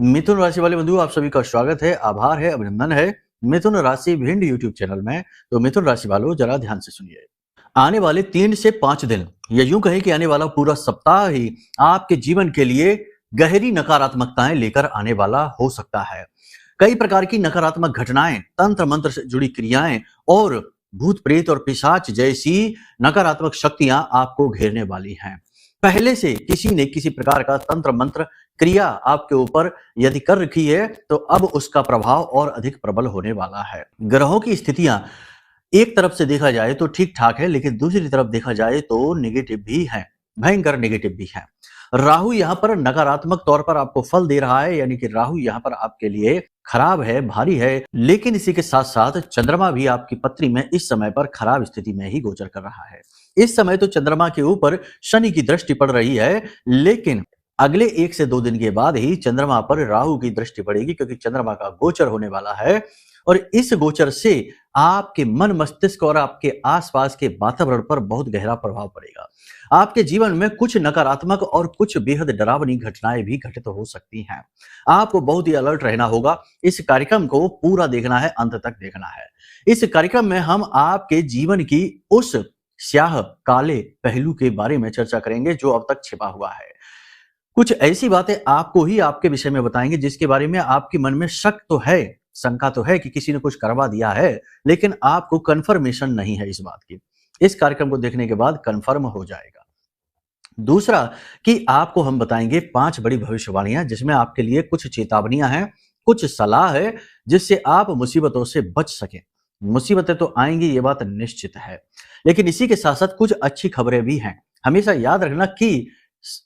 मिथुन राशि वाले बंधु, आप सभी का स्वागत है, आभार है, अभिनंदन है मिथुन राशि भिंड यूट्यूब चैनल में। तो मिथुन राशि वालों, जरा ध्यान से सुनिए। आने वाले 3 से 5 दिन या यूं कहें कि आने वाला पूरा सप्ताह ही आपके जीवन के लिए गहरी नकारात्मकताएं लेकर आने वाला हो सकता है। कई प्रकार की नकारात्मक घटनाएं, तंत्र मंत्र से जुड़ी क्रियाएं और भूत प्रेत और पिशाच जैसी नकारात्मक शक्तियां आपको घेरने वाली हैं। पहले से किसी ने किसी प्रकार का तंत्र मंत्र क्रिया आपके ऊपर यदि कर रखी है तो अब उसका प्रभाव और अधिक प्रबल होने वाला है। ग्रहों की स्थितियां एक तरफ से देखा जाए तो ठीक ठाक है, लेकिन दूसरी तरफ देखा जाए तो नेगेटिव भी है, भयंकर नेगेटिव भी है। राहु यहाँ पर नकारात्मक तौर पर आपको फल दे रहा है, यानी कि राहु यहाँ पर आपके लिए खराब है, भारी है। लेकिन इसी के साथ साथ चंद्रमा भी आपकी पत्री में इस समय पर खराब स्थिति में ही गोचर कर रहा है। इस समय तो चंद्रमा के ऊपर शनि की दृष्टि पड़ रही है, लेकिन अगले 1 से 2 दिन के बाद ही चंद्रमा पर राहु की दृष्टि पड़ेगी, क्योंकि चंद्रमा का गोचर होने वाला है। और इस गोचर से आपके मन मस्तिष्क और आपके आसपास के वातावरण पर बहुत गहरा प्रभाव पड़ेगा। आपके जीवन में कुछ नकारात्मक और कुछ बेहद डरावनी घटनाएं भी घटित हो सकती हैं। आपको बहुत ही अलर्ट रहना होगा। इस कार्यक्रम को पूरा देखना है, अंत तक देखना है। इस कार्यक्रम में हम आपके जीवन की उस स्याह काले पहलू के बारे में चर्चा करेंगे जो अब तक छिपा हुआ है। कुछ ऐसी बातें आपको ही आपके विषय में बताएंगे जिसके बारे में आपके मन में शक तो है, शंका तो है कि किसी ने कुछ करवा दिया है, लेकिन आपको कंफर्मेशन नहीं है इस बात की। इस कार्यक्रम को देखने के बाद कंफर्म हो जाएगा। दूसरा कि आपको हम बताएंगे 5 बड़ी भविष्यवाणियां जिसमें आपके लिए कुछ चेतावनियां हैं, कुछ सलाह है जिससे आप मुसीबतों से बच सकें। मुसीबतें तो आएंगी, ये बात निश्चित है, लेकिन इसी के साथ साथ कुछ अच्छी खबरें भी हैं। हमेशा याद रखना कि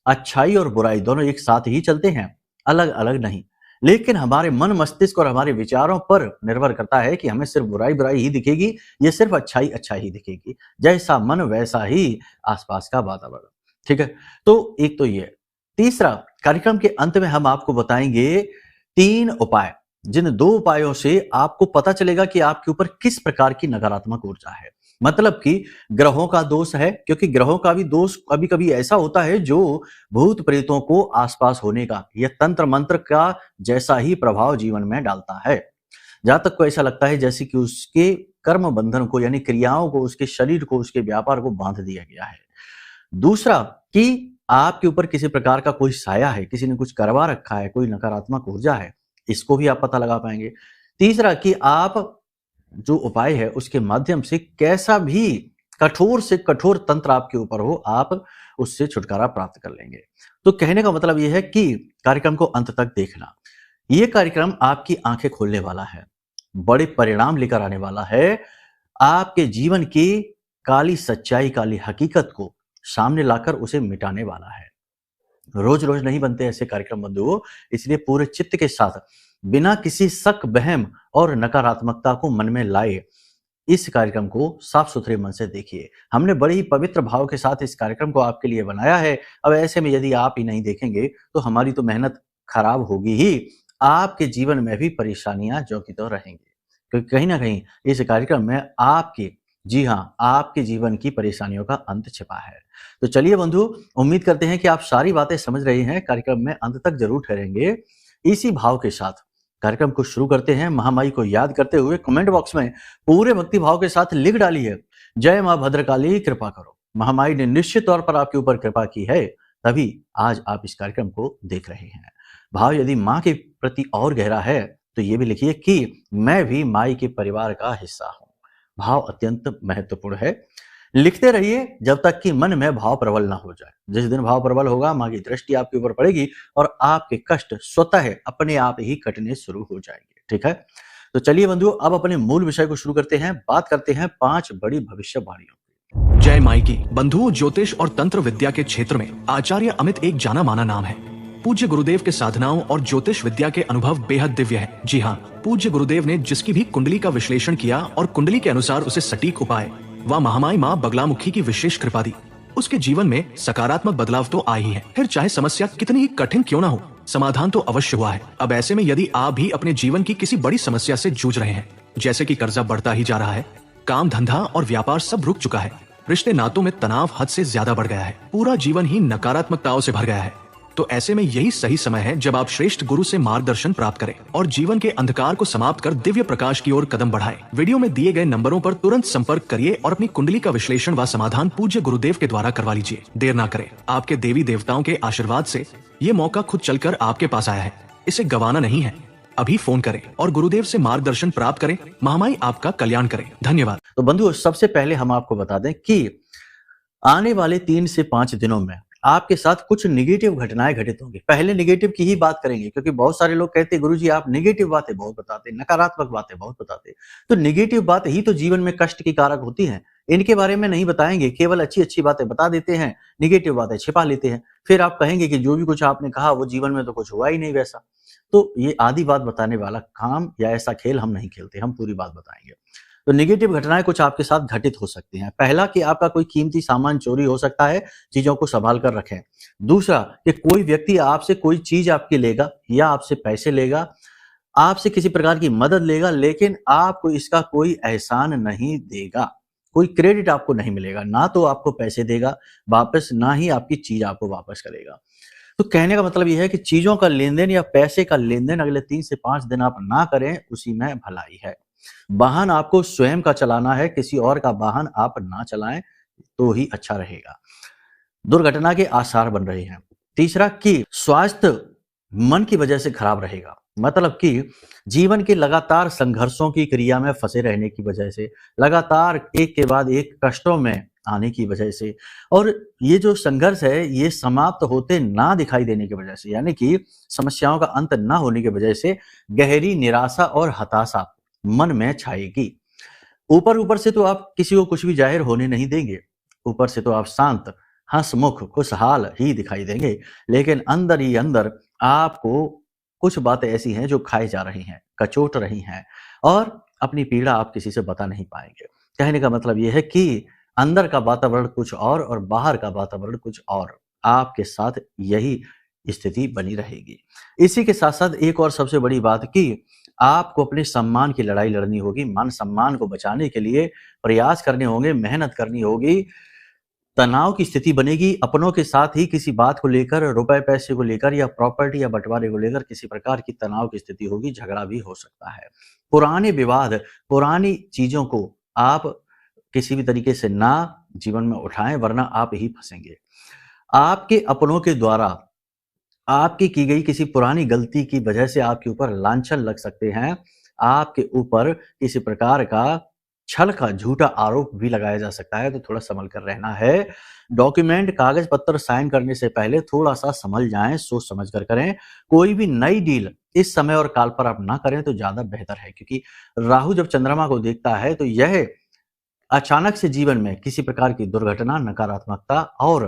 अच्छाई और बुराई दोनों एक साथ ही चलते हैं, अलग अलग नहीं। लेकिन हमारे मन मस्तिष्क और हमारे विचारों पर निर्भर करता है कि हमें सिर्फ बुराई बुराई ही दिखेगी या सिर्फ अच्छाई अच्छा ही दिखेगी। जैसा मन वैसा ही आसपास का वातावरण। ठीक है, तो एक तो ये। तीसरा, कार्यक्रम के अंत में हम आपको बताएंगे 3 उपाय, जिन 2 उपायों से आपको पता चलेगा कि आपके ऊपर किस प्रकार की नकारात्मक ऊर्जा है। मतलब कि ग्रहों का दोष है, क्योंकि ग्रहों का भी दोष कभी कभी ऐसा होता है जो भूत प्रेतों को आसपास होने का या तंत्र मंत्र का जैसा ही प्रभाव जीवन में डालता है। जहां तक को ऐसा लगता है जैसे कि उसके कर्म बंधन को, यानी क्रियाओं को, उसके शरीर को, उसके व्यापार को बांध दिया गया है। दूसरा कि आपके ऊपर किसी प्रकार का कोई साया है, किसी ने कुछ करवा रखा है, कोई नकारात्मक ऊर्जा है, इसको भी आप पता लगा पाएंगे। तीसरा कि आप जो उपाय है उसके माध्यम से कैसा भी कठोर से कठोर तंत्र आपके ऊपर हो, आप उससे छुटकारा प्राप्त कर लेंगे। तो कहने का मतलब यह है कि कार्यक्रम को अंत तक देखना। यह कार्यक्रम आपकी आंखें खोलने वाला है, बड़े परिणाम लेकर आने वाला है, आपके जीवन की काली सच्चाई, काली हकीकत को सामने लाकर उसे मिटाने वाला है। रोज रोज नहीं बनते ऐसे कार्यक्रम बंधुओं, इसलिए पूरे चित्त के साथ, बिना किसी शक, बहम और नकारात्मकता को मन में लाए इस कार्यक्रम को साफ सुथरे मन से देखिए। हमने बड़े ही पवित्र भाव के साथ इस कार्यक्रम को आपके लिए बनाया है। अब ऐसे में यदि आप ही नहीं देखेंगे तो हमारी तो मेहनत खराब होगी ही, आपके जीवन में भी परेशानियां जो कि तो रहेंगी, क्योंकि कहीं ना कहीं इस कार्यक्रम में आपके, जी हाँ, आपके जीवन की परेशानियों का अंत छिपा है। तो चलिए बंधु, उम्मीद करते हैं कि आप सारी बातें समझ रहे हैं, कार्यक्रम में अंत तक जरूर ठहरेंगे। इसी भाव के साथ कार्यक्रम को शुरू करते हैं। महामाई को याद करते हुए कमेंट बॉक्स में पूरे भक्ति भाव के साथ लिख डालिए, जय मां भद्रकाली कृपा करो। महामाई ने निश्चित तौर पर आपके ऊपर कृपा की है, तभी आज आप इस कार्यक्रम को देख रहे हैं। भाव यदि मां के प्रति और गहरा है तो ये भी लिखिए कि मैं भी माई के परिवार का हिस्सा हूं। भाव अत्यंत महत्वपूर्ण है। लिखते रहिए जब तक कि मन में भाव प्रबल ना हो जाए। जिस दिन भाव प्रबल होगा, मां की दृष्टि आपके ऊपर पड़ेगी और आपके कष्ट स्वतः अपने आप ही कटने शुरू हो जाएंगे। ठीक है, तो चलिए बंधुओं, अब अपने मूल विषय को शुरू करते हैं। बात करते हैं 5 बड़ी भविष्यवाणियों। जय माई की। बंधुओं, ज्योतिष और तंत्र विद्या के क्षेत्र में आचार्य अमित एक जाना माना नाम है। पूज्य गुरुदेव के साधनाओं और ज्योतिष विद्या के अनुभव बेहद दिव्य है। जी हाँ, पूज्य गुरुदेव ने जिसकी भी कुंडली का विश्लेषण किया और कुंडली के अनुसार उसे सटीक उपाय व महामाई माँ बगलामुखी की विशेष कृपा दी, उसके जीवन में सकारात्मक बदलाव तो आए ही है। फिर चाहे समस्या कितनी ही कठिन क्यों ना हो, समाधान तो अवश्य हुआ है। अब ऐसे में यदि आप भी अपने जीवन की किसी बड़ी समस्या से जूझ रहे हैं, जैसे कि कर्जा बढ़ता ही जा रहा है, काम धंधा और व्यापार सब रुक चुका है, रिश्ते नातों में तनाव हद से ज्यादा बढ़ गया है, पूरा जीवन ही नकारात्मकताओं से भर गया है, तो ऐसे में यही सही समय है जब आप श्रेष्ठ गुरु से मार्गदर्शन प्राप्त करें और जीवन के अंधकार को समाप्त कर दिव्य प्रकाश की ओर कदम बढ़ाएं। वीडियो में दिए गए नंबरों पर तुरंत संपर्क करिए और अपनी कुंडली का विश्लेषण व समाधान पूज्य गुरुदेव के द्वारा करवा लीजिए। देर ना करें, आपके देवी देवताओं के आशीर्वाद से ये मौका खुद चलकर आपके पास आया है, इसे गंवाना नहीं है। अभी फोन करें और गुरुदेव से मार्गदर्शन प्राप्त करें। महामाई आपका कल्याण करें। धन्यवाद। तो बंधुओं, सबसे पहले हम आपको बता दें कि आने वाले 3 से 5 दिनों में आपके साथ कुछ नेगेटिव घटनाएं घटित होंगी। पहले नेगेटिव की ही बात करेंगे, क्योंकि बहुत सारे लोग कहते हैं गुरुजी आप नेगेटिव बातें बहुत बताते हैं, नकारात्मक बातें बहुत बताते हैं। तो नेगेटिव बात ही तो जीवन में कष्ट की कारक होती हैं। इनके बारे में नहीं बताएंगे, केवल अच्छी-अच्छी बातें बता देते हैं, नेगेटिव बातें छिपा लेते हैं। फिर आप कहेंगे कि जो भी कुछ आपने कहा वो जीवन में तो कुछ हुआ ही नहीं वैसा। तो ये आधी बात बताने वाला काम या ऐसा खेल हम नहीं खेलते, हम पूरी बात बताएंगे। तो नेगेटिव घटनाएं कुछ आपके साथ घटित हो सकती हैं। पहला कि आपका कोई कीमती सामान चोरी हो सकता है, चीजों को संभाल कर रखें। दूसरा कि कोई व्यक्ति आपसे कोई चीज आपकी लेगा या आपसे पैसे लेगा, आपसे किसी प्रकार की मदद लेगा, लेकिन आपको इसका कोई एहसान नहीं देगा, कोई क्रेडिट आपको नहीं मिलेगा। ना तो आपको पैसे देगा वापस, ना ही आपकी चीज आपको वापस करेगा। तो कहने का मतलब यह है कि चीजों का लेन देन या पैसे का लेन देन अगले 3 से 5 दिन आप ना करें, उसी में भलाई है। वाहन आपको स्वयं का चलाना है, किसी और का वाहन आप ना चलाएं तो ही अच्छा रहेगा। दुर्घटना के आसार बन रहे हैं। तीसरा कि स्वास्थ्य मन की वजह से खराब रहेगा, मतलब कि जीवन के लगातार संघर्षों की क्रिया में फंसे रहने की वजह से, लगातार एक के बाद एक कष्टों में आने की वजह से, और ये जो संघर्ष है ये समाप्त होते ना दिखाई देने की वजह से, यानी कि समस्याओं का अंत ना होने की वजह से गहरी निराशा और हताशा मन में छाएगी। ऊपर ऊपर से तो आप किसी को कुछ भी जाहिर होने नहीं देंगे, ऊपर से तो आप शांत, हंसमुख, खुशहाल ही दिखाई देंगे, लेकिन अंदर ही अंदर आपको कुछ बातें ऐसी हैं जो खाई जा रही हैं, कचोट रही हैं, और अपनी पीड़ा आप किसी से बता नहीं पाएंगे। कहने का मतलब यह है कि अंदर का वातावरण कुछ और बाहर का वातावरण कुछ और, आपके साथ यही स्थिति बनी रहेगी। इसी के साथ साथ एक और सबसे बड़ी बात कि आपको अपने सम्मान की लड़ाई लड़नी होगी। मान सम्मान को बचाने के लिए प्रयास करने होंगे, मेहनत करनी होगी। तनाव की स्थिति बनेगी अपनों के साथ ही, किसी बात को लेकर, रुपए पैसे को लेकर या प्रॉपर्टी या बंटवारे को लेकर किसी प्रकार की तनाव की स्थिति होगी, झगड़ा भी हो सकता है। पुराने विवाद, पुरानी चीजों को आप किसी भी तरीके से ना जीवन में उठाएं, वरना आप ही फंसेंगे। आपके अपनों के द्वारा आपकी की गई किसी पुरानी गलती की वजह से आपके ऊपर लांछन लग सकते हैं, आपके ऊपर किसी प्रकार का छल का झूठा आरोप भी लगाया जा सकता है, तो थोड़ा संभल कर रहना है। डॉक्यूमेंट, कागज पत्र साइन करने से पहले थोड़ा सा समझ जाएं, सोच समझ कर करें। कोई भी नई डील इस समय और काल पर आप ना करें तो ज्यादा बेहतर है, क्योंकि राहु जब चंद्रमा को देखता है तो यह अचानक से जीवन में किसी प्रकार की दुर्घटना, नकारात्मकता और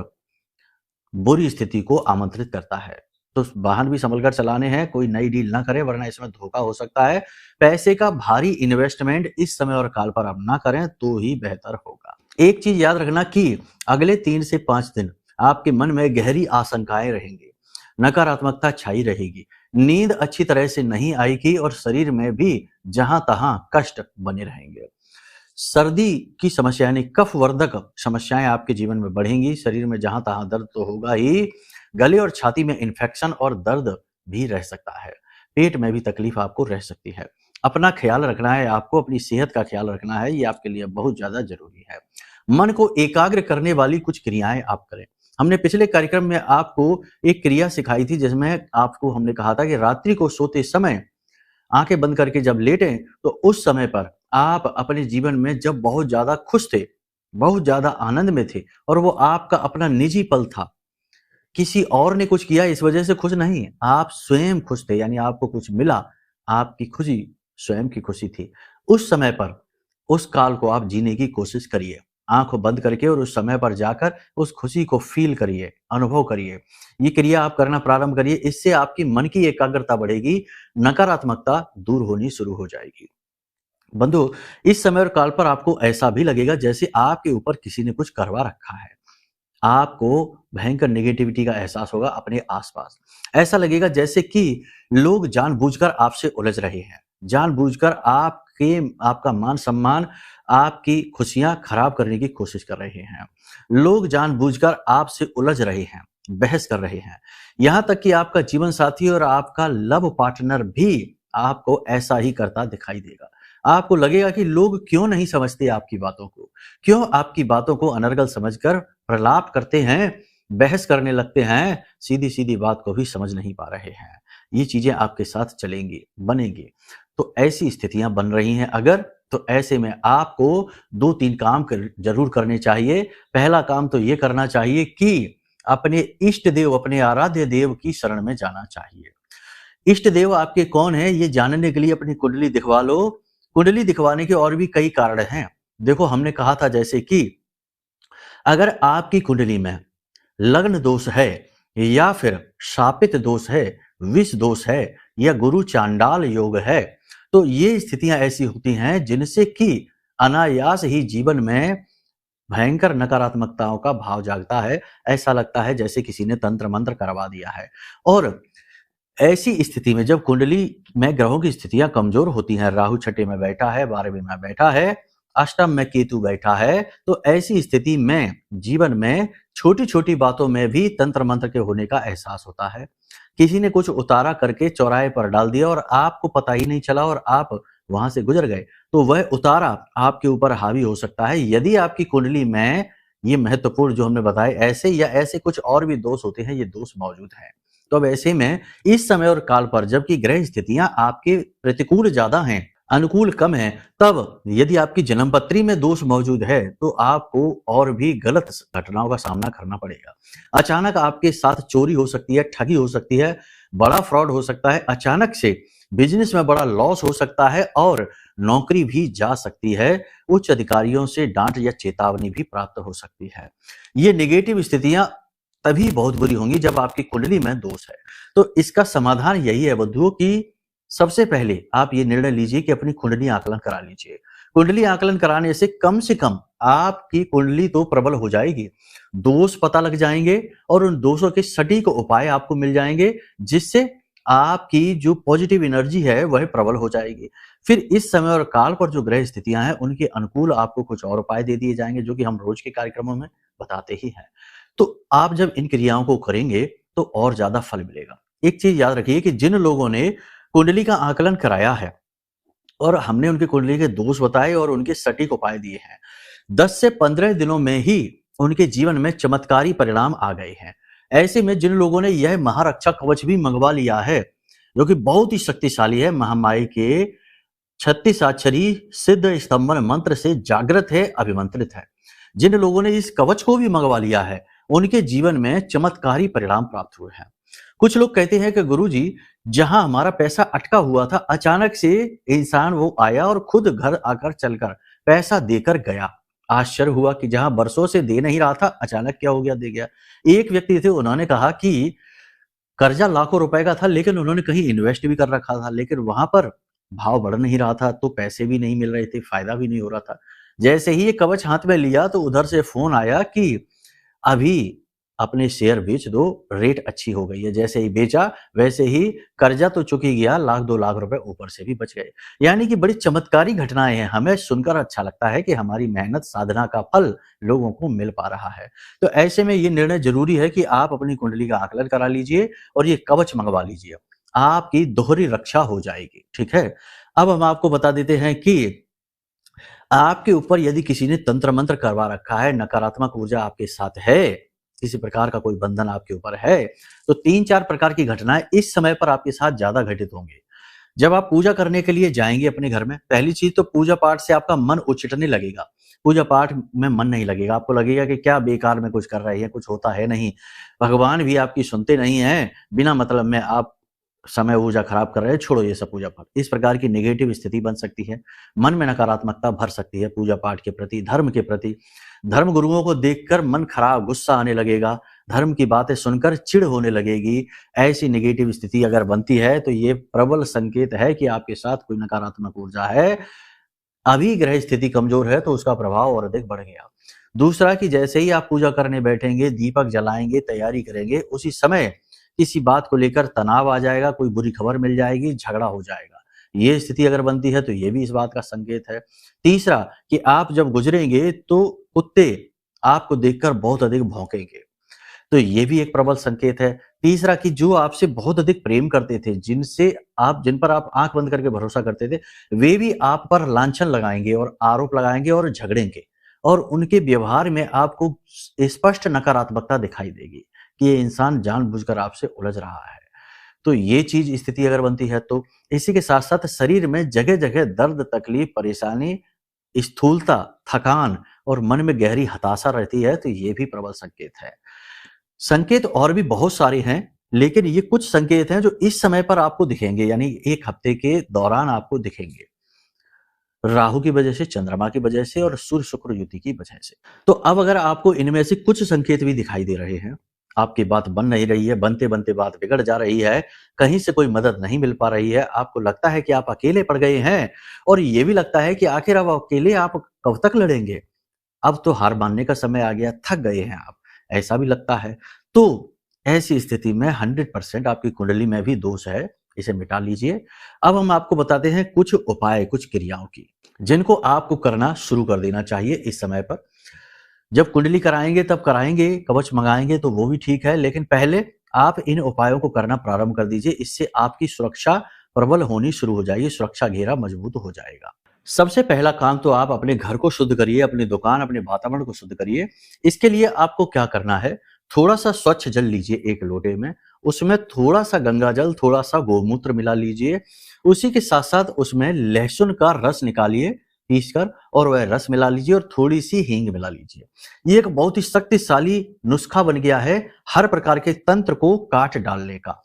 बुरी स्थिति को आमंत्रित करता है। तो वाहन भी संभल कर चलाने हैं, कोई नई डील ना करें, वरना इसमें धोखा हो सकता है। पैसे का भारी इन्वेस्टमेंट इस समय और काल पर आप ना करें तो ही बेहतर होगा। एक चीज याद रखना कि अगले 3 से 5 दिन आपके मन में गहरी आशंकाएं रहेंगी, नकारात्मकता छाई रहेगी, नींद अच्छी तरह से नहीं आएगी और शरीर में भी जहां तहां कष्ट बने रहेंगे। सर्दी की समस्या यानी कफवर्धक समस्याएं आपके जीवन में बढ़ेंगी। शरीर में जहां तहां दर्द तो होगा ही, गले और छाती में इन्फेक्शन और दर्द भी रह सकता है। पेट में भी तकलीफ आपको रह सकती है। अपना ख्याल रखना है, आपको अपनी सेहत का ख्याल रखना है, ये आपके लिए बहुत ज्यादा जरूरी है। मन को एकाग्र करने वाली कुछ क्रियाएं आप करें। हमने पिछले कार्यक्रम में आपको एक क्रिया सिखाई थी, जिसमें आपको हमने कहा था कि रात्रि को सोते समय आंखें बंद करके जब लेटें तो उस समय पर आप अपने जीवन में जब बहुत ज्यादा खुश थे, बहुत ज्यादा आनंद में थे, और वो आपका अपना निजी पल था, किसी और ने कुछ किया इस वजह से खुश नहीं, आप स्वयं खुश थे, यानी आपको कुछ मिला, आपकी खुशी स्वयं की खुशी थी। उस समय पर उस काल को आप जीने की कोशिश करिए, आंखों बंद करके, और उस समय पर जाकर उस खुशी को फील करिए, अनुभव करिए। ये क्रिया आप करना प्रारंभ करिए, इससे आपकी मन की एकाग्रता बढ़ेगी, नकारात्मकता दूर होनी शुरू हो जाएगी। बंधु, इस समय और काल पर आपको ऐसा भी लगेगा जैसे आपके ऊपर किसी ने कुछ करवा रखा है। आपको भयंकर नेगेटिविटी का एहसास होगा अपने आसपास। ऐसा लगेगा जैसे कि लोग जानबूझकर आपसे उलझ रहे हैं, जानबूझकर आपका मान सम्मान, आपकी खुशियां खराब करने की कोशिश कर रहे हैं। लोग जानबूझकर आपसे उलझ रहे हैं, बहस कर रहे हैं। यहाँ तक कि आपका जीवन साथी और आपका लव पार्टनर भी आपको ऐसा ही करता दिखाई देगा। आपको लगेगा कि लोग क्यों नहीं समझते आपकी बातों को, क्यों आपकी बातों को अनर्गल समझकर प्रलाप करते हैं, बहस करने लगते हैं, सीधी-सीधी बात को भी समझ नहीं पा रहे हैं। ये चीज़ें आपके साथ चलेंगी, बनेंगी। तो ऐसी स्थितियाँ बन रही हैं अगर, तो ऐसे में आपको 2-3 काम ज़रूर करने चाहिए। पहला काम तो ये करना चाहिए कि अपने इष्ट देव, अपने आराध्य देव की शरण में जाना चाहिए। इष्ट देव आपके कौन है, ये जानने के लिए अपनी कुंडली दिखवा लो। कुंडली दिखवाने के और भी कई कारण हैं। देखो, हमने कहा था जैसे कि अगर आपकी कुंडली में लग्न दोष है या फिर शापित दोष है, विष दोष है या गुरु चांडाल योग है, तो ये स्थितियां ऐसी होती हैं जिनसे कि अनायास ही जीवन में भयंकर नकारात्मकताओं का भाव जागता है। ऐसा लगता है जैसे किसी ने तंत्र मंत्र करवा दिया है। और ऐसी स्थिति में जब कुंडली में ग्रहों की स्थितियां कमजोर होती हैं, राहु छठे में बैठा है, 12वें में बैठा है, अष्टम में केतु बैठा है, तो ऐसी स्थिति में जीवन में छोटी-छोटी बातों में भी तंत्र मंत्र के होने का एहसास होता है। किसी ने कुछ उतारा करके चौराहे पर डाल दिया और आपको पता ही नहीं चला और आप वहां से गुजर गए, तो वह उतारा आपके ऊपर हावी हो सकता है। यदि आपकी कुंडली में ये महत्वपूर्ण जो हमने बताए ऐसे या ऐसे कुछ और भी दोष होते हैं, ये दोष मौजूद हैं, तो अब ऐसे में इस समय और काल पर जबकि ग्रह स्थितियां आपके प्रतिकूल ज्यादा हैं, अनुकूल कम है, तब यदि आपकी जन्मपत्री में दोष मौजूद है तो आपको और भी गलत घटनाओं का सामना करना पड़ेगा। अचानक आपके साथ चोरी हो सकती है, ठगी हो सकती है, बड़ा फ्रॉड हो सकता है, अचानक से बिजनेस में बड़ा लॉस हो सकता है और नौकरी भी जा सकती है। उच्च अधिकारियों से डांट या चेतावनी भी प्राप्त हो सकती है। ये नेगेटिव स्थितियां तभी बहुत बुरी होंगी जब आपकी कुंडली में दोष है। तो इसका समाधान यही है बंधुओं कि सबसे पहले आप ये निर्णय लीजिए कि अपनी कुंडली आकलन करा लीजिए। कुंडली आकलन कराने से कम आपकी कुंडली तो प्रबल हो जाएगी, दोष पता लग जाएंगे और उन दोषों के सटीक उपाय आपको मिल जाएंगे, जिससे आपकी जो पॉजिटिव एनर्जी है वह प्रबल हो जाएगी। फिर इस समय और काल पर जो ग्रह स्थितियां हैं उनके अनुकूल आपको कुछ और उपाय दे दिए जाएंगे जो कि हम रोज के कार्यक्रमों में बताते ही हैं। तो आप जब इन क्रियाओं को करेंगे तो और ज्यादा फल मिलेगा। एक चीज याद रखिए कि जिन लोगों ने कुंडली का आकलन कराया है और हमने उनकी कुंडली के दोष बताए और उनके सटीक उपाय दिए हैं, 10 से 15 दिनों में ही उनके जीवन में चमत्कारी परिणाम आ गए हैं। ऐसे में जिन लोगों ने यह महारक्षा कवच भी मंगवा लिया है, जो कि बहुत ही शक्तिशाली है, महामाई के 36 अक्षरी सिद्ध स्तंभन मंत्र से जागृत है, अभिमंत्रित है, जिन लोगों ने इस कवच को भी मंगवा लिया है उनके जीवन में चमत्कारी परिणाम प्राप्त हुए हैं। कुछ लोग कहते हैं कि गुरुजी, जहां हमारा पैसा अटका हुआ था, अचानक से इंसान वो आया और खुद घर आकर चलकर पैसा देकर गया। आश्चर्य हुआ कि जहां बरसों से दे नहीं रहा था, अचानक क्या हो गया, दे गया। एक व्यक्ति थे, उन्होंने कहा कि कर्जा लाखों रुपए का था लेकिन उन्होंने कहीं इन्वेस्ट भी कर रखा था, लेकिन वहां पर भाव बढ़ नहीं रहा था, तो पैसे भी नहीं मिल रहे थे, फायदा भी नहीं हो रहा था। जैसे ही ये कवच हाथ में लिया तो उधर से फोन आया कि अभी अपने शेयर बेच दो, रेट अच्छी हो गई है। जैसे ही बेचा वैसे ही कर्जा तो चुक ही गया, 1-2 लाख रुपए ऊपर से भी बच गए। यानी कि बड़ी चमत्कारी घटनाएं हैं। हमें सुनकर अच्छा लगता है कि हमारी मेहनत साधना का फल लोगों को मिल पा रहा है। तो ऐसे में ये निर्णय जरूरी है कि आप अपनी कुंडली का आकलन करा लीजिए और ये कवच मंगवा लीजिए, आपकी दोहरी रक्षा हो जाएगी। ठीक है, अब हम आपको बता देते हैं कि आपके ऊपर यदि किसी ने तंत्र मंत्र करवा रखा है, नकारात्मक ऊर्जा आपके साथ है, किसी प्रकार का कोई बंधन आपके ऊपर है, तो 3-4 प्रकार की घटनाएं इस समय पर आपके साथ ज्यादा घटित होंगी। जब आप पूजा करने के लिए जाएंगे अपने घर में, पहली चीज तो पूजा पाठ से आपका मन उचटने लगेगा। पूजा पाठ में मन नहीं लगेगा, आपको लगेगा कि क्या बेकार में कुछ कर रहे हैं, कुछ होता है नहीं, भगवान भी आपकी सुनते नहीं है, बिना मतलब में आप समय ऊर्जा खराब कर रहे हैं, छोड़ो ये सब पूजा पाठ। इस प्रकार की नेगेटिव स्थिति बन सकती है, मन में नकारात्मकता भर सकती है पूजा पाठ के प्रति, धर्म के प्रति। धर्म गुरुओं को देखकर मन खराब, गुस्सा आने लगेगा, धर्म की बातें सुनकर चिढ़ होने लगेगी। ऐसी नेगेटिव स्थिति अगर बनती है तो ये प्रबल संकेत है कि आपके साथ कोई नकारात्मक ऊर्जा है। अभी ग्रह स्थिति कमजोर है तो उसका प्रभाव और अधिक बढ़ गया। दूसरा कि जैसे ही आप पूजा करने बैठेंगे, दीपक जलाएंगे, तैयारी करेंगे, उसी समय किसी बात को लेकर तनाव आ जाएगा, कोई बुरी खबर मिल जाएगी, झगड़ा हो जाएगा। ये स्थिति अगर बनती है तो ये भी इस बात का संकेत है। तीसरा कि आप जब गुजरेंगे तो कुत्ते आपको देखकर बहुत अधिक भौंकेंगे। तो ये भी एक प्रबल संकेत है। तीसरा कि जो आपसे बहुत अधिक प्रेम करते थे, जिन पर आप आंख बंद करके भरोसा करते थे, वे भी आप पर लांछन लगाएंगे और आरोप लगाएंगे और झगड़ेंगे, और उनके व्यवहार में आपको स्पष्ट नकारात्मकता दिखाई देगी कि ये इंसान जानबूझकर आपसे उलझ रहा है। तो ये चीज स्थिति अगर बनती है तो इसी के साथ साथ शरीर में जगह जगह दर्द, तकलीफ, परेशानी, स्थूलता, थकान और मन में गहरी हताशा रहती है, तो ये भी प्रबल संकेत है। संकेत और भी बहुत सारे हैं, लेकिन ये कुछ संकेत हैं जो इस समय पर आपको दिखेंगे, यानी एक हफ्ते के दौरान आपको दिखेंगे। राहु की वजह से, चंद्रमा की वजह से और सूर्य शुक्र युति की वजह से। तो अब अगर आपको इनमें से कुछ संकेत भी दिखाई दे रहे हैं, आपकी बात बन नहीं रही है, बनते बनते बात बिगड़ जा रही है, कहीं से कोई मदद नहीं मिल पा रही है, आपको लगता है कि आप अकेले पड़ गए हैं, और ये भी लगता है कि आखिर अब अकेले आप कब तक लड़ेंगे, अब तो हार मानने का समय आ गया, थक गए हैं आप, ऐसा भी लगता है। तो ऐसी स्थिति में 100% आपकी कुंडली में भी दोष है, इसे मिटा लीजिए। अब हम आपको बताते हैं कुछ उपाय, कुछ क्रियाओं की, जिनको आपको करना शुरू कर देना चाहिए इस समय पर। जब कुंडली कराएंगे तब कराएंगे, कवच मंगाएंगे तो वो भी ठीक है, लेकिन पहले आप इन उपायों को करना प्रारंभ कर दीजिए। इससे आपकी सुरक्षा प्रबल होनी शुरू हो जाएगी, सुरक्षा घेरा मजबूत हो जाएगा। सबसे पहला काम तो आप अपने घर को शुद्ध करिए, अपनी दुकान, अपने वातावरण को शुद्ध करिए। इसके लिए आपको क्या करना है, थोड़ा सा स्वच्छ जल लीजिए एक लोटे में, उसमें थोड़ा सा गंगा जल, थोड़ा सा गोमूत्र मिला लीजिए, उसी के साथ साथ उसमें लहसुन का रस निकालिए पीसकर, और वह रस मिला लीजिए और थोड़ी सी हींग मिला लीजिए। ये एक बहुत ही शक्तिशाली नुस्खा बन गया है हर प्रकार के तंत्र को काट डालने का।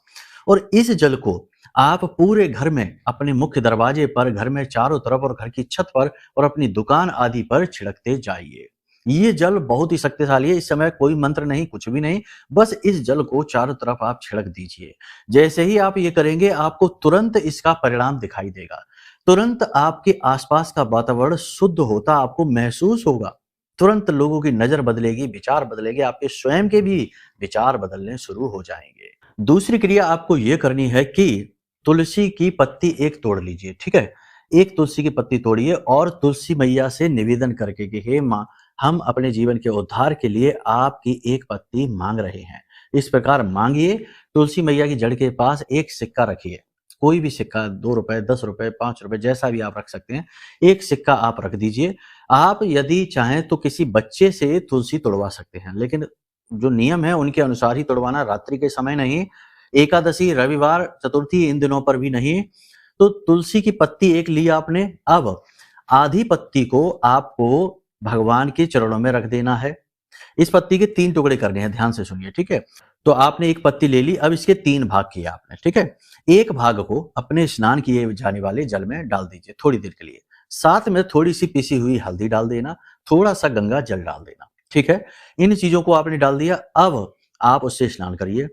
और इस जल को आप पूरे घर में, अपने मुख्य दरवाजे पर, घर में चारों तरफ और घर की छत पर और अपनी दुकान आदि पर छिड़कते जाइए। ये जल बहुत ही शक्तिशाली है, इस समय कोई मंत्र नहीं, कुछ भी नहीं, बस इस जल को चारों तरफ आप छिड़क दीजिए। जैसे ही आप ये करेंगे, आपको तुरंत इसका परिणाम दिखाई देगा। तुरंत आपके आसपास का वातावरण शुद्ध होता आपको महसूस होगा। तुरंत लोगों की नजर बदलेगी, विचार बदलेंगे, आपके स्वयं के भी विचार बदलने शुरू हो जाएंगे। दूसरी क्रिया आपको यह करनी है कि तुलसी की पत्ती एक तोड़ लीजिए, ठीक है? एक तुलसी की पत्ती तोड़िए और तुलसी मैया से निवेदन करके कि हे माँ, हम अपने जीवन के उद्धार के लिए आपकी एक पत्ती मांग रहे हैं। इस प्रकार मांगिए। तुलसी मैया की जड़ के पास एक सिक्का रखिए, कोई भी सिक्का, 2 रुपए, 10 रुपए, 5 रुपए, जैसा भी आप रख सकते हैं, एक सिक्का आप रख दीजिए। आप यदि चाहें तो किसी बच्चे से तुलसी तोड़वा सकते हैं, लेकिन जो नियम है उनके अनुसार ही तोड़वाना, रात्रि के समय नहीं, एकादशी, रविवार, चतुर्थी, इन दिनों पर भी नहीं। तो तुलसी की पत्ती एक ली आपने, अब आधी पत्ती को आपको भगवान के चरणों में रख देना है। इस पत्ती के 3 टुकड़े करने हैं, ध्यान से सुनिए, ठीक है? तो आपने एक पत्ती ले ली, अब इसके 3 भाग किए आपने, ठीक है? एक भाग को अपने स्नान किए जाने वाले जल में डाल दीजिए थोड़ी देर के लिए। साथ में थोड़ी सी पिसी हुई हल्दी डाल देना, थोड़ा सा गंगा जल डाल देना, ठीक है? इन चीजों को आपने डाल दिया, अब आप उससे स्नान करिए।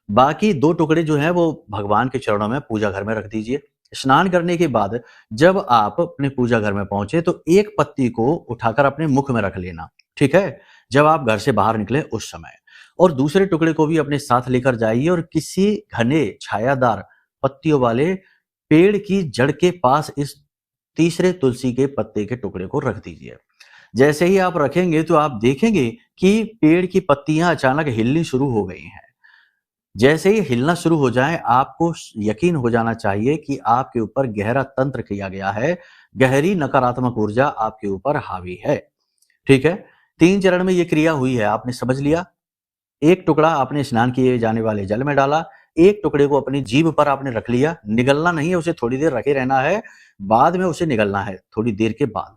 बाकी 2 टुकड़े जो हैं वो भगवान के चरणों में पूजा घर में रख दीजिए। स्नान करने के बाद जब आप अपने पूजा घर में पहुंचे तो एक पत्ती को उठाकर अपने मुख में रख लेना, ठीक है? जब आप घर से बाहर निकले उस समय। और दूसरे टुकड़े को भी अपने साथ लेकर जाइए और किसी घने छायादार पत्तियों वाले पेड़ की जड़ के पास इस तीसरे तुलसी के पत्ते के टुकड़े को रख दीजिए। जैसे ही आप रखेंगे तो आप देखेंगे कि पेड़ की पत्तियां अचानक हिलनी शुरू हो गई हैं। जैसे ही हिलना शुरू हो जाए, आपको यकीन हो जाना चाहिए कि आपके ऊपर गहरा तंत्र किया गया है, गहरी नकारात्मक ऊर्जा आपके ऊपर हावी है, ठीक है? 3 चरण में ये क्रिया हुई है, आपने समझ लिया। एक टुकड़ा आपने स्नान किए जाने वाले जल में डाला, एक टुकड़े को अपनी जीभ पर आपने रख लिया, निगलना नहीं है, उसे थोड़ी देर रखे रहना है, बाद में उसे निगलना है, थोड़ी देर के बाद।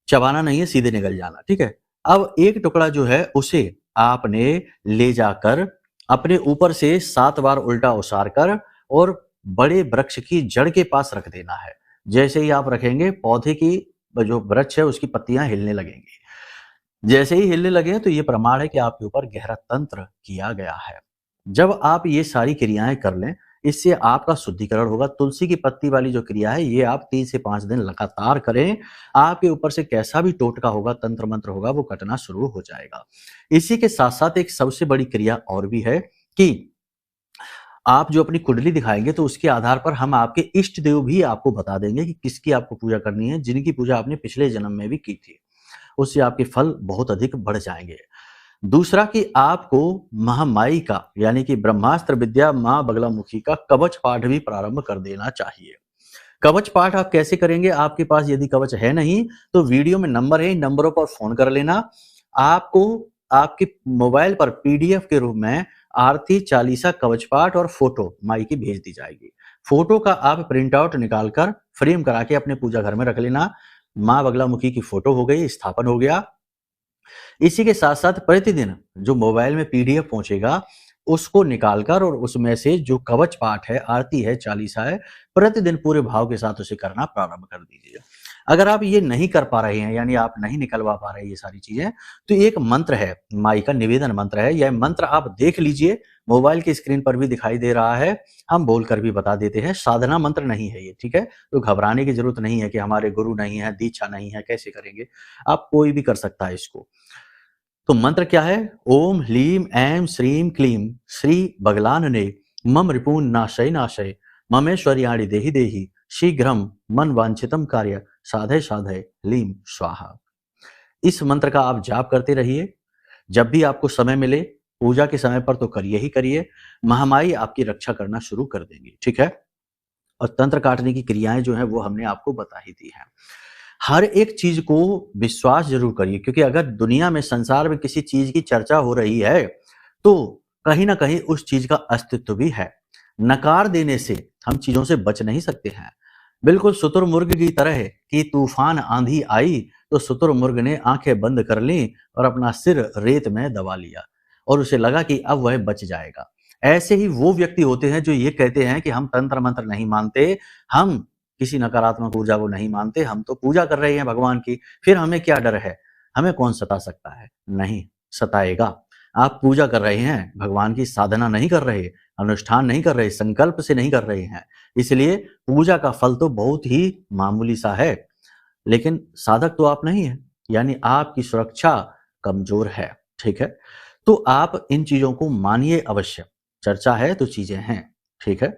चबाना नहीं है, सीधे निगल जाना, ठीक है? अब एक टुकड़ा जो है उसे आपने ले जाकर अपने ऊपर से 7 बार उल्टा उसार कर और बड़े वृक्ष की जड़ के पास रख देना है। जैसे ही आप रखेंगे, पौधे की जो वृक्ष है उसकी पत्तियां हिलने लगेंगी। जैसे ही हिलने लगे तो ये प्रमाण है कि आपके ऊपर गहरा तंत्र किया गया है। जब आप ये सारी क्रियाएं कर लें, इससे आपका शुद्धिकरण होगा। तुलसी की पत्ती वाली जो क्रिया है ये आप 3 से 5 दिन लगातार करें, आपके ऊपर से कैसा भी टोटका होगा, तंत्र मंत्र होगा, वो कटना शुरू हो जाएगा। इसी के साथ साथ एक सबसे बड़ी क्रिया और भी है कि आप जो अपनी कुंडली दिखाएंगे तो उसके आधार पर हम आपके इष्ट देव भी आपको बता देंगे कि किसकी आपको पूजा करनी है, जिनकी पूजा आपने पिछले जन्म में भी की थी। उससे आपके फल बहुत अधिक बढ़ जाएंगे। दूसरा कि आपको महामाई का यानी कि ब्रह्मास्त्र विद्या मां बगलामुखी का कवच पाठ भी प्रारंभ कर देना चाहिए। कवच पाठ आप कैसे करेंगे? आपके पास यदि कवच है नहीं तो वीडियो में नंबर है, इन नंबरों पर फोन कर लेना। आपको आपके मोबाइल पर पीडीएफ के रूप में आरती चालीसा कवच पाठ और फोटो माई की भेज दी जाएगी। फोटो का आप प्रिंट आउट निकालकर फ्रेम करा के अपने पूजा घर में रख लेना। मां बगलामुखी की फोटो हो गई, स्थापन हो गया। इसी के साथ साथ प्रतिदिन जो मोबाइल में पीडीएफ पहुंचेगा उसको निकालकर और उसमें से जो कवच पाठ है, आरती है, चालीसा है, प्रतिदिन पूरे भाव के साथ उसे करना प्रारंभ कर दीजिए। अगर आप ये नहीं कर पा रहे हैं यानी आप नहीं निकलवा पा रहे हैं ये सारी चीजें, तो एक मंत्र है, माई का निवेदन मंत्र है। यह मंत्र आप देख लीजिए, मोबाइल की स्क्रीन पर भी दिखाई दे रहा है, हम बोलकर भी बता देते हैं। साधना मंत्र नहीं है ये, ठीक है? तो घबराने की जरूरत नहीं है कि हमारे गुरु नहीं है, दीक्षा नहीं है, कैसे करेंगे? आप कोई भी कर सकता है इसको। तो मंत्र क्या है? ओम ह्लीम ऐं श्रीम क्लीम श्री बगलानने मम रिपून नाशय नाशय ममेश्वर्याणि देहि देहि शीघ्रम मन वांछितम कार्य साधय साधय ह्लीम स्वाहा। इस मंत्र का आप जाप करते रहिए। जब भी आपको समय मिले, पूजा के समय पर तो करिए ही करिए, महामाई आपकी रक्षा करना शुरू कर देंगी, ठीक है? और तंत्र काटने की क्रियाएं जो है वो हमने आपको बता ही दी है। हर एक चीज को विश्वास जरूर करिए, क्योंकि अगर दुनिया में, संसार में किसी चीज की चर्चा हो रही है तो कहीं ना कहीं उस चीज का अस्तित्व भी है। नकार देने से हम चीजों से बच नहीं सकते हैं। बिल्कुल शुतुरमुर्ग की तरह कि तूफान आंधी आई तो शुतुरमुर्ग ने आंखें बंद कर ली और अपना सिर रेत में दबा लिया और उसे लगा कि अब वह बच जाएगा। ऐसे ही वो व्यक्ति होते हैं जो ये कहते हैं कि हम तंत्र मंत्र नहीं मानते, हम किसी नकारात्मक ऊर्जा को नहीं मानते, हम तो पूजा कर रहे हैं भगवान की, फिर हमें क्या डर है, हमें कौन सता सकता है? नहीं सताएगा। आप पूजा कर रहे हैं, भगवान की साधना नहीं कर रहे, अनुष्ठान नहीं कर रहे, संकल्प से नहीं कर रहे हैं, इसलिए पूजा का फल तो बहुत ही मामूली सा है, लेकिन साधक तो आप नहीं है, यानी आपकी सुरक्षा कमजोर है, ठीक है? तो आप इन चीजों को मानिए अवश्य। चर्चा है तो चीजें हैं, ठीक है?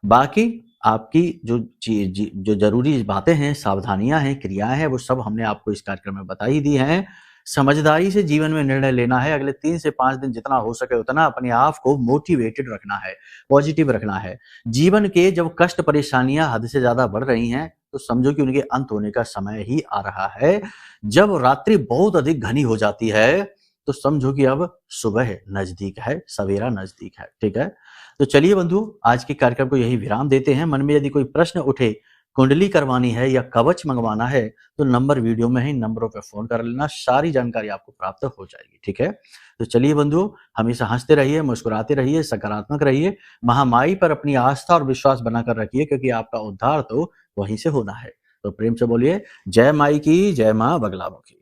बाकी आपकी जो जरूरी बातें हैं, सावधानियां हैं, क्रियाएं हैं, वो सब हमने आपको इस कार्यक्रम में बता ही दी हैं। समझदारी से जीवन में निर्णय लेना है। अगले 3 से 5 दिन जितना हो सके उतना अपने आप को मोटिवेटेड रखना है, पॉजिटिव रखना है। जीवन के जब कष्ट परेशानियां हद से ज्यादा बढ़ रही हैं तो समझो कि उनके अंत होने का समय ही आ रहा है। जब रात्रि बहुत अधिक घनी हो जाती है तो समझो कि अब सुबह नजदीक है, सवेरा नजदीक है, ठीक है? तो चलिए बंधुओं, आज के कार्यक्रम को यही विराम देते हैं। मन में यदि कोई प्रश्न उठे, कुंडली करवानी है या कवच मंगवाना है तो नंबर वीडियो में ही, नंबरों पर फोन कर लेना, सारी जानकारी आपको प्राप्त हो जाएगी, ठीक है? तो चलिए बंधुओं, हमेशा हंसते रहिए, मुस्कुराते रहिए, सकारात्मक रहिए, महामाई पर अपनी आस्था और विश्वास बनाकर रखिए, क्योंकि आपका उद्धार तो वहीं से होना है। तो प्रेम से बोलिए जय माई की, जय मां बगलामुखी।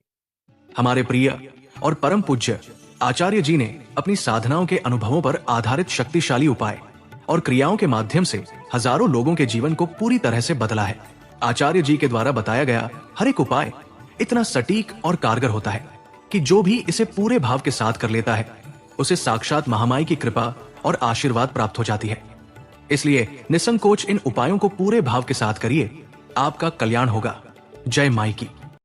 हमारे प्रिय और परम पूज्य आचार्य जी ने अपनी साधनाओं के अनुभवों पर आधारित शक्तिशाली उपाय और क्रियाओं के माध्यम से हजारों लोगों के जीवन को पूरी तरह से बदला है। आचार्य जी के द्वारा बताया गया हर एक उपाय इतना सटीक और कारगर होता है कि जो भी इसे पूरे भाव के साथ कर लेता है उसे साक्षात महामाई की कृपा और आशीर्वाद प्राप्त हो जाती है। इसलिए निसंकोच इन उपायों को पूरे भाव के साथ करिए, आपका कल्याण होगा। जय माई की।